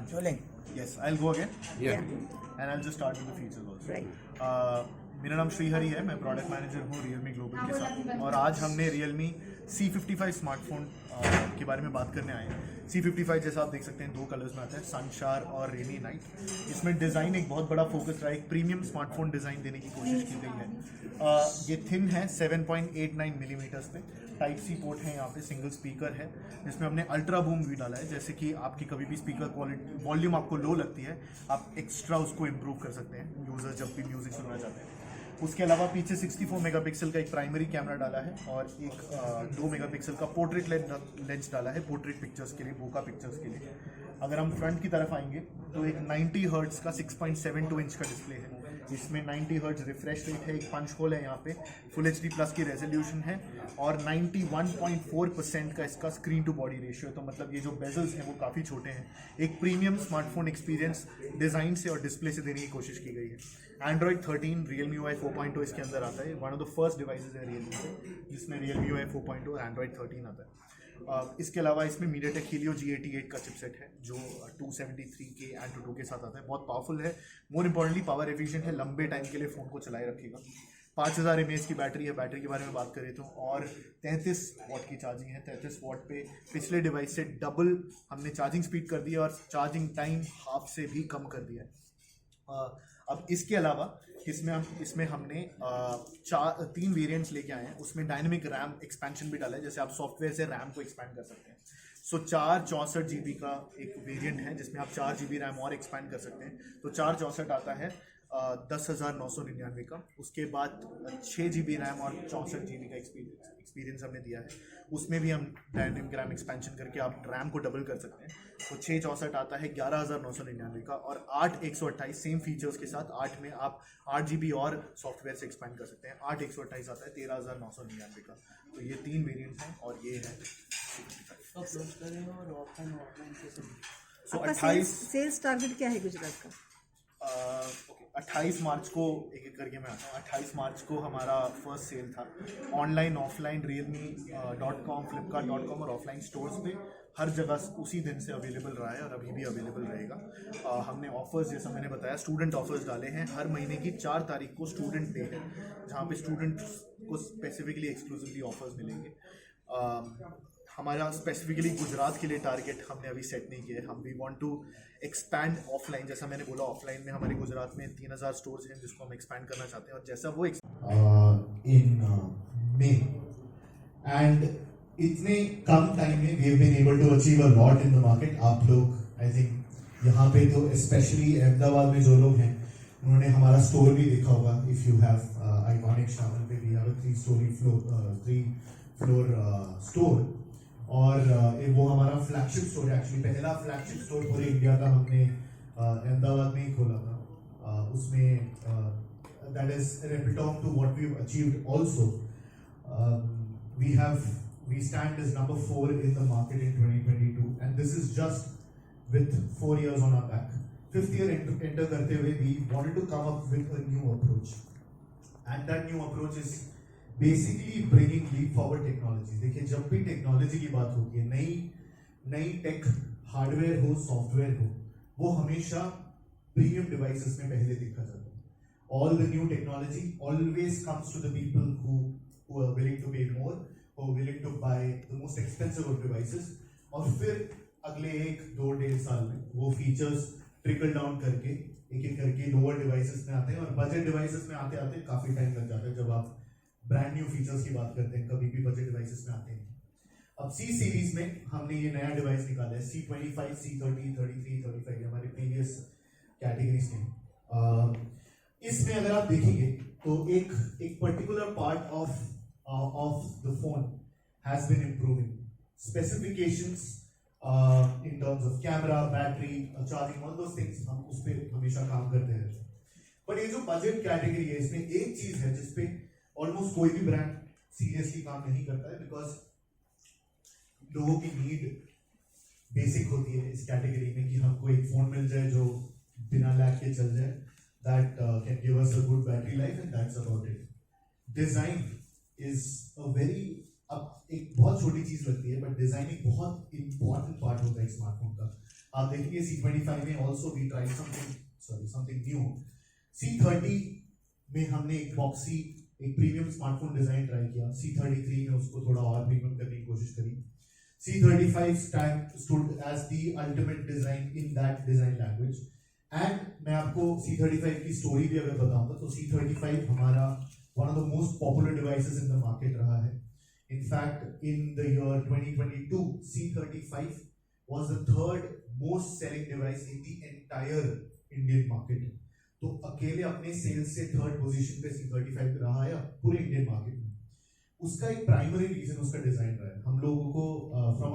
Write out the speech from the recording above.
Himanshu. Rolling. Yes, I'll go again. Yeah. And I'll just start with the features also. Right. मेरा नाम श्रीहरि है, मैं product manager हूँ Realme global के साथ, और आज हमने रियलमी C55 स्मार्टफोन के बारे में बात करने आए हैं। C55 जैसा आप देख सकते हैं 2 कलर्स में आता है, सनशार और रेनी नाइट। इसमें डिज़ाइन एक बहुत बड़ा फोकस रहा है, एक प्रीमियम स्मार्टफोन डिज़ाइन देने की कोशिश की गई है। ये थिन है 7.89 मिलीमीटर्स पे, टाइप सी पोर्ट है, यहाँ पे सिंगल स्पीकर है जिसमें हमने अल्ट्रा बूम भी डाला है, जैसे कि आपकी कभी भी स्पीकर क्वालिटी वॉल्यूम आपको लो लगती है, आप एक्स्ट्रा उसको इम्प्रूव कर सकते हैं यूज़र जब भी म्यूज़िक सुनना चाहते हैं। उसके अलावा पीछे 64 मेगापिक्सल का एक प्राइमरी कैमरा डाला है और एक 2 मेगापिक्सल का पोर्ट्रेट लेंस डाला है पोर्ट्रेट पिक्चर्स के लिए, बोका पिक्चर्स के लिए। अगर हम फ्रंट की तरफ आएंगे तो एक 90 हर्ट्ज का 6.72 इंच का डिस्प्ले है, इसमें 90 हर्ट्ज रिफ्रेश रेट है, एक पंच होल है यहाँ पे, फुल HD प्लस की रेजोल्यूशन है और 91.4% का इसका स्क्रीन टू बॉडी रेशियो है। तो मतलब ये जो बेजल्स हैं वो काफ़ी छोटे हैं। एक प्रीमियम स्मार्टफोन एक्सपीरियंस डिज़ाइन से और डिस्प्ले से देने की कोशिश की गई है। Android 13 Realme UI 4.2 इसके अंदर आता है, one of the first devices है Realme से जिसमें Realme UI 4.2 और Android 13 आता है। इसके अलावा इसमें MediaTek Helio G88 का चिपसेट है जो 273K Antutu के साथ आता है, बहुत पावरफुल है, मोर इम्पोर्टेंटली पावर एफिशिएंट है, लंबे टाइम के लिए फ़ोन को चलाए रखेगा। 5000 mAh की बैटरी है, बैटरी के बारे में बात करें तो, और 33 वाट की चार्जिंग है। 33 वाट पे पिछले डिवाइस से डबल हमने चार्जिंग स्पीड कर दी है और चार्जिंग टाइम हाफ से भी कम कर दिया है। अब इसके अलावा इसमें हमने 3 वेरिएंट्स लेके आए हैं, उसमें डायनेमिक रैम एक्सपेंशन भी डाला है, जैसे आप सॉफ्टवेयर से रैम को एक्सपैंड कर सकते हैं। सो 464 GB का एक वेरिएंट है जिसमें आप 4 GB रैम और एक्सपैंड कर सकते हैं, तो 464 आता है 10,999 का। उसके बाद 6 GB रैम और 64 GB का एक्सपीरियंस हमने दिया है, उसमें भी हम डायनेमिक रैम एक्सपेंशन करके आप रैम को डबल कर सकते हैं। तो 664 आता है 11,999 का, और 8 128 सेम फीचर्स के साथ 8 में आप 8 GB और सॉफ्टवेयर से एक्सपेंड कर सकते हैं। 8 128 आता है 13,999 का। तो ये 3 वेरिएंट हैं और ये है आपका सेल्स टारगेट क्या है गुजरात का? 28 मार्च को एक एक करके मैं आता हूँ। 28 मार्च को हमारा फर्स्ट सेल था, ऑनलाइन ऑफलाइन realme.com flipkart.com और ऑफलाइन स्टोर्स पे हर जगह उसी दिन से अवेलेबल रहा है और अभी भी अवेलेबल रहेगा। हमने ऑफर्स, जैसा मैंने बताया, स्टूडेंट ऑफर्स डाले हैं। हर महीने की 4 तारीख को स्टूडेंट डे है जहाँ पे स्टूडेंट्स को स्पेसिफिकली एक्सक्लूसिवली ऑफर्स मिलेंगे। हमारा स्पेसिफिकली गुजरात के लिए टारगेट हमने अभी सेट नहीं किया है। हम we want to expand offline, जैसा मैंने बोला ऑफलाइन में हमारे गुजरात में 3000 स्टोर्स हैं जिसको हम एक्सपैंड करना चाहते हैं, और जैसा वो इन मे एंड इतने कम टाइम में we have been able to achieve a lot in the market. आप लोग आई थिंक यहाँ पे तो स्पेशली अहमदाबाद में जो लोग हैं उन्होंने हमारा स्टोर भी देखा होगा। इफ यू हैव आइकॉनिक शामल पे we have a 3 floor store, और वो हमारा फ्लैगशिप स्टोर है, एक्चुअली पहला फ्लैगशिप स्टोर पूरे इंडिया का हमने अहमदाबाद में ही खोला था। उसमें that is epitome to what we have achieved also. we stand as number 4 in the market in 2022, and this is just with 4 years on our back. 5th year enter karte hue we wanted to come up with a new approach, and that new approach is basically bringing leap forward technology। देखिए, जब भी technology की बात होती है, नई take, hardware हो software हो, वो हमेशा प्रीमियम डिवाइसेस में पहले देखा जाता है। All the new technology always comes to the people who are willing to pay more, who are willing to buy the most expensive of devices, और फिर अगले 1-2-1.5 साल में वो फीचर्स ट्रिकल डाउन करके एक करके लोअर डिवाइसेस में आते हैं, और बजट डिवाइसेस में आते आते काफी टाइम लग जाता है। जब आप ब्रांड न्यू फीचर्स की बात करते हैं, कभी भी बजट डिवाइसेस में आते हैं। अब C सीरीज में हमने ये नया डिवाइस निकाला है, C25, C30, 33, 35, हमारे प्रीवियस कैटेगरीज में। इसमें अगर आप देखेंगे तो एक particular part of the phone has been improving, specifications in terms of camera, battery, charging, all those things हम उस पे हमेशा काम करते हैं। पर ये जो बजट कैटेगरी है, इसमें एक चीज है जिसपे ऑलमोस्ट कोई भी ब्रांड सीरियसली काम नहीं करता है, बिकॉज लोगों की नीड बेसिक होती है इस कैटेगरी में कि हमको एक फोन मिल जाए जो बिना लैग के चल जाए, that can give us a good battery life, and that's about it. Design is a very, अब एक बहुत छोटी चीज लगती है बट डिजाइन एक बहुत इंपॉर्टेंट पार्ट होता है स्मार्टफोन का। आप देखेंगे C25 में also we try something new. C30 में हमने एक बॉक्सी एक प्रीमियम स्मार्टफोन डिजाइन ट्राई किया, C33 में उसको थोड़ा और प्रीमियम करने की कोशिश करी। C35 stood as the ultimate design in that design language. And मैं आपको C35 की स्टोरी भी अगर बताऊंगा तो C35 हमारा one of the most popular devices in the market रहा है। In fact, in the year 2022, C35 was the third most selling device in the entire Indian market. तो अकेले अपने सेल्स से थर्ड पोजीशन पे C35 रहा है पूरे इंडियन मार्केट में। उसका एक प्राइमरी रीजन उसका डिजाइन रहा है। हम लोगों को फ्रॉम